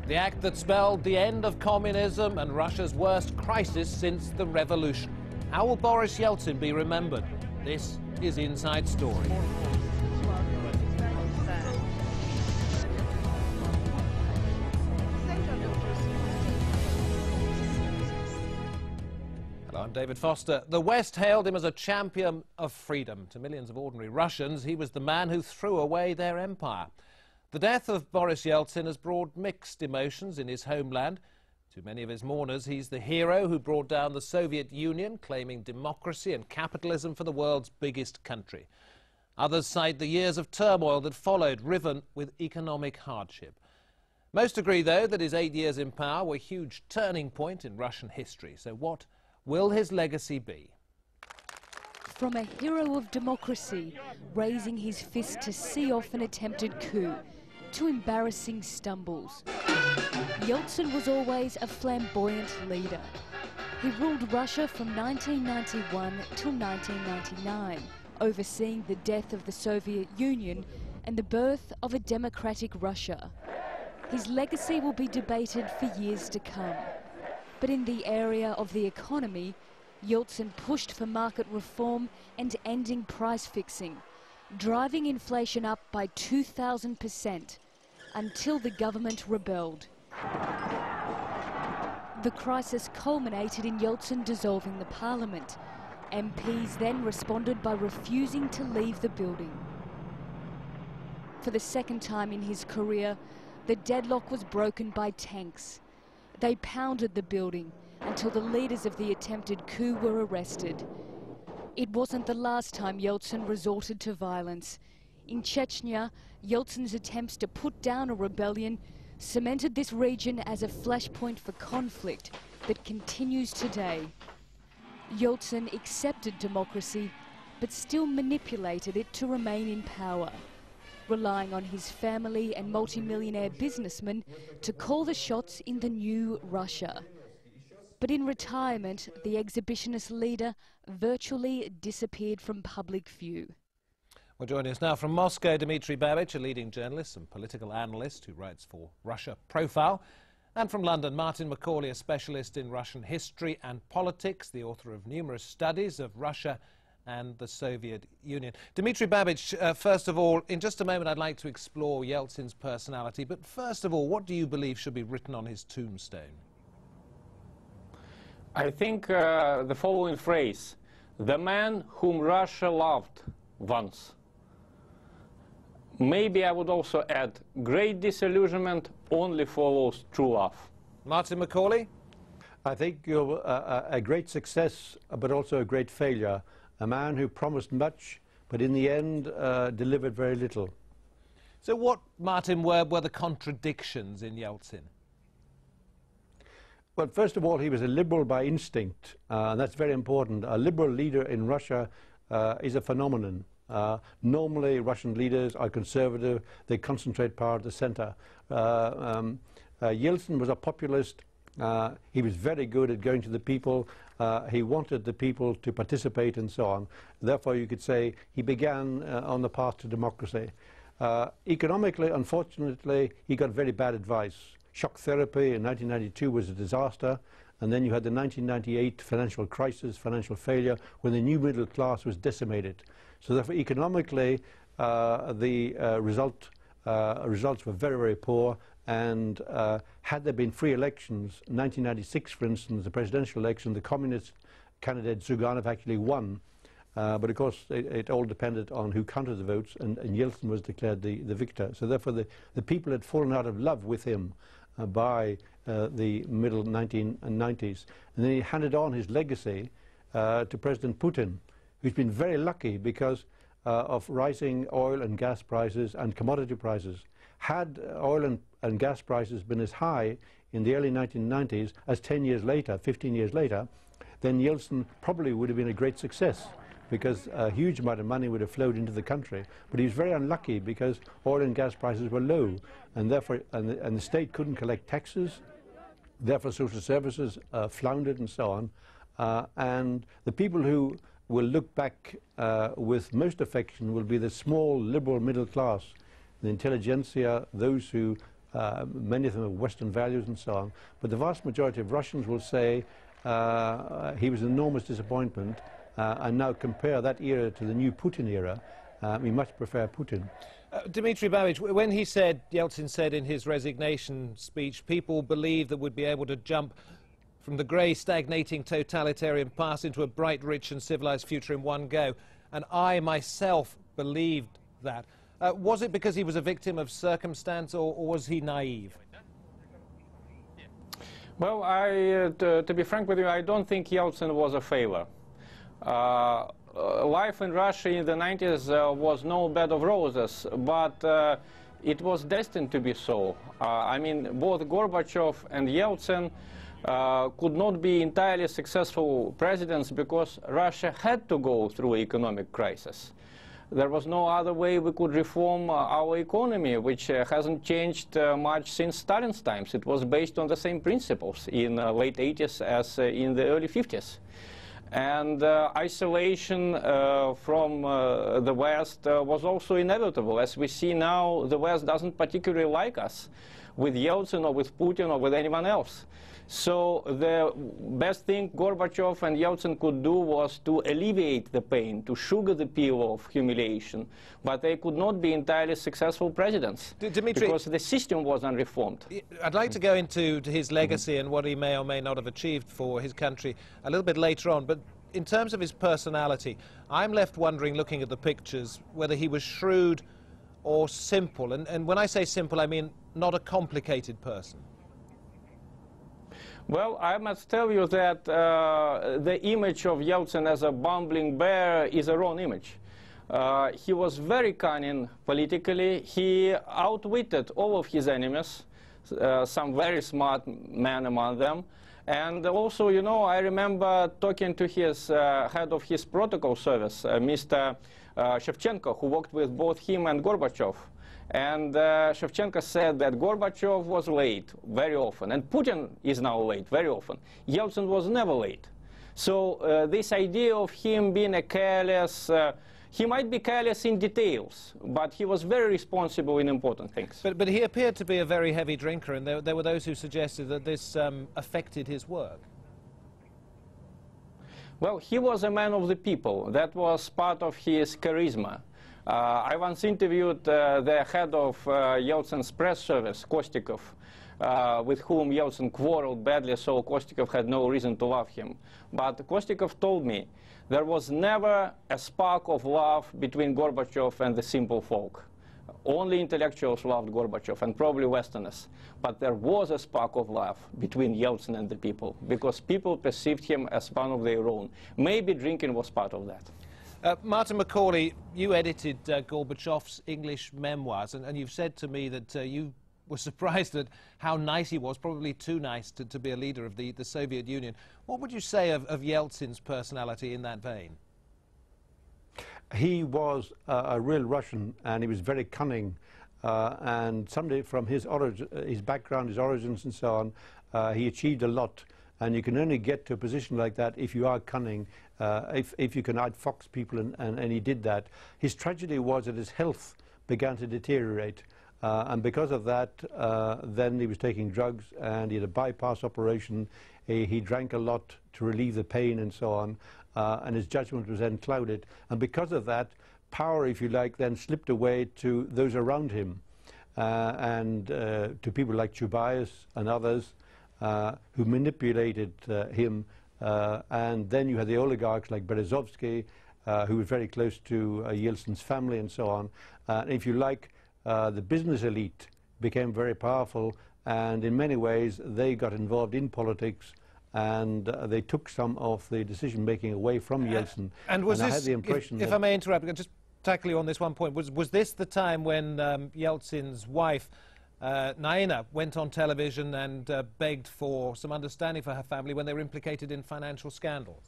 The act that spelled the end of communism and Russia's worst crisis since the revolution. How will Boris Yeltsin be remembered? This is Inside Story. Hello, I'm David Foster. The West hailed him as a champion of freedom. To millions of ordinary Russians, he was the man who threw away their empire. The death of Boris Yeltsin has brought mixed emotions in his homeland. To many of his mourners, he's the hero who brought down the Soviet Union, claiming democracy and capitalism for the world's biggest country. Others cite the years of turmoil that followed, riven with economic hardship. Most agree, though, that his 8 years in power were a huge turning point in Russian history. So what will his legacy be? From a hero of democracy, raising his fist to see off an attempted coup, to embarrassing stumbles, Yeltsin was always a flamboyant leader. He ruled Russia from 1991 till 1999, overseeing the death of the Soviet Union and the birth of a democratic Russia. His legacy will be debated for years to come. But in the area of the economy, Yeltsin pushed for market reform and ending price fixing, driving inflation up by 2,000% until the government rebelled. The crisis culminated in Yeltsin dissolving the parliament. MPs then responded by refusing to leave the building. For the second time in his career, the deadlock was broken by tanks. They pounded the building until the leaders of the attempted coup were arrested. It wasn't the last time Yeltsin resorted to violence. In Chechnya, Yeltsin's attempts to put down a rebellion cemented this region as a flashpoint for conflict that continues today. Yeltsin accepted democracy, but still manipulated it to remain in power, relying on his family and multimillionaire businessmen to call the shots in the new Russia. But in retirement, the exhibitionist leader virtually disappeared from public view. Well, joining us now from Moscow, Dmitry Babich, a leading journalist and political analyst who writes for Russia Profile. And from London, Martin Macaulay, a specialist in Russian history and politics, the author of numerous studies of Russia and the Soviet Union. Dmitry Babich, first of all, in just a moment I'd like to explore Yeltsin's personality, but first of all, what do you believe should be written on his tombstone? I think the following phrase: the man whom Russia loved once. Maybe I would also add, great disillusionment only follows true love. Martin Macaulay? I think you're a great success, but also a great failure. A man who promised much, but in the end delivered very little. So what, Martin, were the contradictions in Yeltsin? Well, first of all, he was a liberal by instinct, and that's very important. A liberal leader in Russia is a phenomenon. Normally, Russian leaders are conservative. They concentrate power at the center. Yeltsin was a populist. He was very good at going to the people. He wanted the people to participate and so on. Therefore, you could say he began on the path to democracy. Economically, unfortunately, he got very bad advice. Shock therapy in 1992 was a disaster, and then you had the 1998 financial crisis, financial failure, when the new middle class was decimated. So therefore, economically, the results were very, very poor, and had there been free elections, 1996, for instance, the presidential election, the communist candidate Zyuganov actually won. But of course, it all depended on who counted the votes, and Yeltsin was declared the victor. So therefore, the people had fallen out of love with him by the middle 1990s. And then he handed on his legacy to President Putin, who's been very lucky because of rising oil and gas prices and commodity prices. Had oil and gas prices been as high in the early 1990s as 10 years later, 15 years later, then Yeltsin probably would have been a great success, because a huge amount of money would have flowed into the country. But he was very unlucky because oil and gas prices were low, and therefore and the state couldn't collect taxes. Therefore, social services floundered and so on. And the people who will look back with most affection will be the small liberal middle class, the intelligentsia, those who Many of them have Western values and so on. But the vast majority of Russians will say he was an enormous disappointment, and now compare that era to the new Putin era. We much prefer Putin. Dmitry Babbage, when he said, Yeltsin said in his resignation speech, people believe that we'd be able to jump from the grey, stagnating totalitarian past into a bright, rich and civilised future in one go. And I myself believed that. Was it because he was a victim of circumstance, or was he naive? Well, to be frank with you, I don't think Yeltsin was a failure. Life in Russia in the 90s was no bed of roses, but it was destined to be so. I mean, both Gorbachev and Yeltsin could not be entirely successful presidents because Russia had to go through an economic crisis. There was no other way we could reform our economy, which hasn't changed much since Stalin's times. It was based on the same principles in the late 80s as in the early 50s. And isolation from the West was also inevitable. As we see now, the West doesn't particularly like us, with Yeltsin or with Putin or with anyone else. So the best thing Gorbachev and Yeltsin could do was to alleviate the pain, to sugar the pill of humiliation. But they could not be entirely successful presidents because the system was unreformed. I'd like to go into his legacy and what he may or may not have achieved for his country a little bit later on. But in terms of his personality, I'm left wondering, looking at the pictures, whether he was shrewd or simple. And when I say simple, I mean not a complicated person. Well, I must tell you that the image of Yeltsin as a bumbling bear is a wrong image. He was very cunning politically. He outwitted all of his enemies, some very smart men among them. And also, you know, I remember talking to his head of his protocol service, Mr. Shevchenko, who worked with both him and Gorbachev. And Shevchenko said that Gorbachev was late very often, and Putin is now late very often. Yeltsin was never late. So this idea of him being a careless, he might be careless in details, but he was very responsible in important things. But he appeared to be a very heavy drinker, and there were those who suggested that this affected his work. Well, he was a man of the people. That was part of his charisma. I once interviewed the head of Yeltsin's press service, Kostikov, with whom Yeltsin quarreled badly, so Kostikov had no reason to love him. But Kostikov told me there was never a spark of love between Gorbachev and the simple folk. Only intellectuals loved Gorbachev, and probably Westerners. But there was a spark of love between Yeltsin and the people, because people perceived him as one of their own. Maybe drinking was part of that. Martin Macaulay, you edited Gorbachev's English memoirs, and you've said to me that you were surprised at how nice he was, probably too nice to be a leader of the Soviet Union. What would you say of Yeltsin's personality in that vein? He was a real Russian, and he was very cunning. And somebody from his background, his origins and so on, he achieved a lot. And you can only get to a position like that if you are cunning, if you can outfox people, and he did that. His tragedy was that his health began to deteriorate. And because of that, then he was taking drugs, and he had a bypass operation. He drank a lot to relieve the pain and so on, and his judgment was then clouded. And because of that, power, if you like, then slipped away to those around him, and to people like Chubais and others who manipulated him. And then you had the oligarchs like Berezovsky, who was very close to Yeltsin's family and so on. If you like, the business elite became very powerful, and in many ways they got involved in politics, and they took some of the decision-making away from Yeltsin. And was I this, had the impression if I may interrupt, just tackle you on this one point, was this the time when Yeltsin's wife, Naina, went on television and begged for some understanding for her family when they were implicated in financial scandals?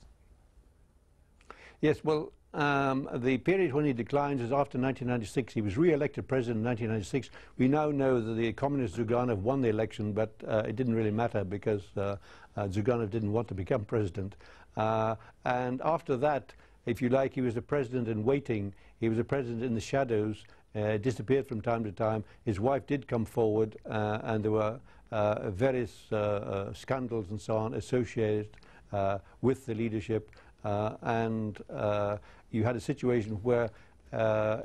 Yes, well, the period when he declines is after 1996. He was re-elected president in 1996. We now know that the communist Zyuganov won the election, but it didn't really matter because Zyuganov didn't want to become president. And after that, if you like, he was a president in waiting. He was a president in the shadows, disappeared from time to time. His wife did come forward, and there were various scandals and so on associated with the leadership, and you had a situation where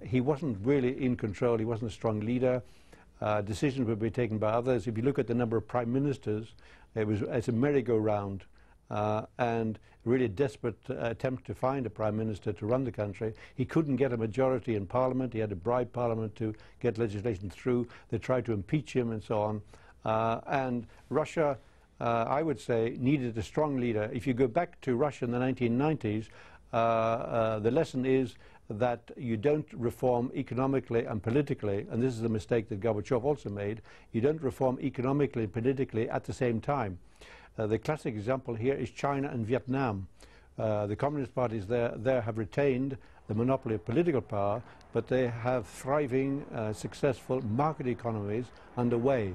he wasn't really in control. He wasn't a strong leader. Decisions would be taken by others. If you look at the number of prime ministers, it's a merry-go-round, and really a desperate attempt to find a prime minister to run the country. He couldn't get a majority in Parliament. He had to bribe Parliament to get legislation through. They tried to impeach him and so on. And Russia, I would say, needed a strong leader. If you go back to Russia in the 1990s, the lesson is that you don't reform economically and politically, and this is a mistake that Gorbachev also made. You don't reform economically and politically at the same time. The classic example here is China and Vietnam. The communist parties there have retained the monopoly of political power, but they have thriving, successful market economies underway.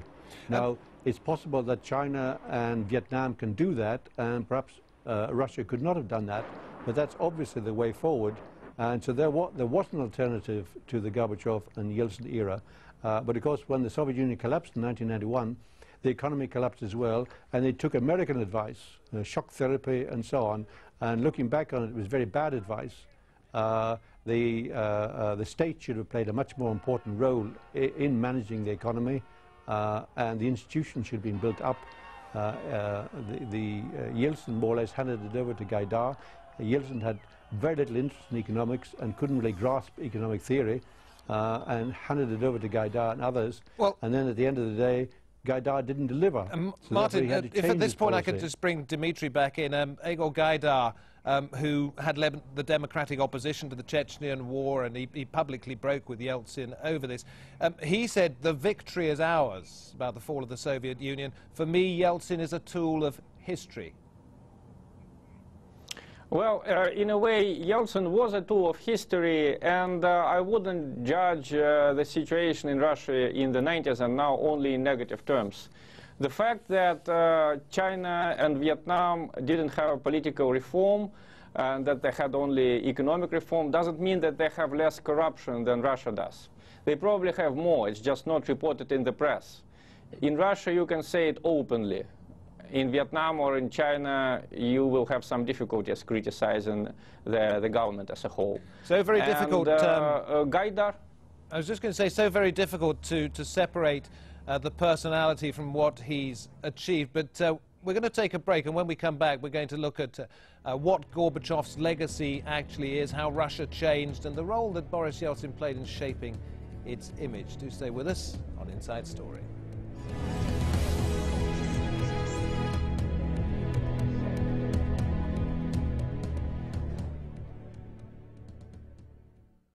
Now, it's possible that China and Vietnam can do that, and perhaps Russia could not have done that, but that's obviously the way forward. And so there was an alternative to the Gorbachev and Yeltsin era. But of course, when the Soviet Union collapsed in 1991, the economy collapsed as well, and they took American advice, shock therapy and so on, and looking back on it, it was very bad advice. The state should have played a much more important role in managing the economy, and the institutions should have been built up. Yeltsin more or less handed it over to Gaidar. Yeltsin had very little interest in economics and couldn't really grasp economic theory, and handed it over to Gaidar and others. Well, and then at the end of the day, Gaidar didn't deliver. So Martin, if at this point I could just bring Dmitry back in, Igor Gaidar, who had led the democratic opposition to the Chechnya war, and he publicly broke with Yeltsin over this. He said, "The victory is ours," about the fall of the Soviet Union. For me, Yeltsin is a tool of history. Well, in a way, Yeltsin was a tool of history, and I wouldn't judge the situation in Russia in the 90s and now only in negative terms. The fact that China and Vietnam didn't have political reform and that they had only economic reform doesn't mean that they have less corruption than Russia does. They probably have more, it's just not reported in the press. In Russia, you can say it openly. In Vietnam or in China, you will have some difficulties criticizing the government as a whole. So very difficult. Gaidar? I was just going to say, so very difficult to separate the personality from what he's achieved. But we're going to take a break, and when we come back, we're going to look at what Gorbachev's legacy actually is, how Russia changed, and the role that Boris Yeltsin played in shaping its image. Do stay with us on Inside Story.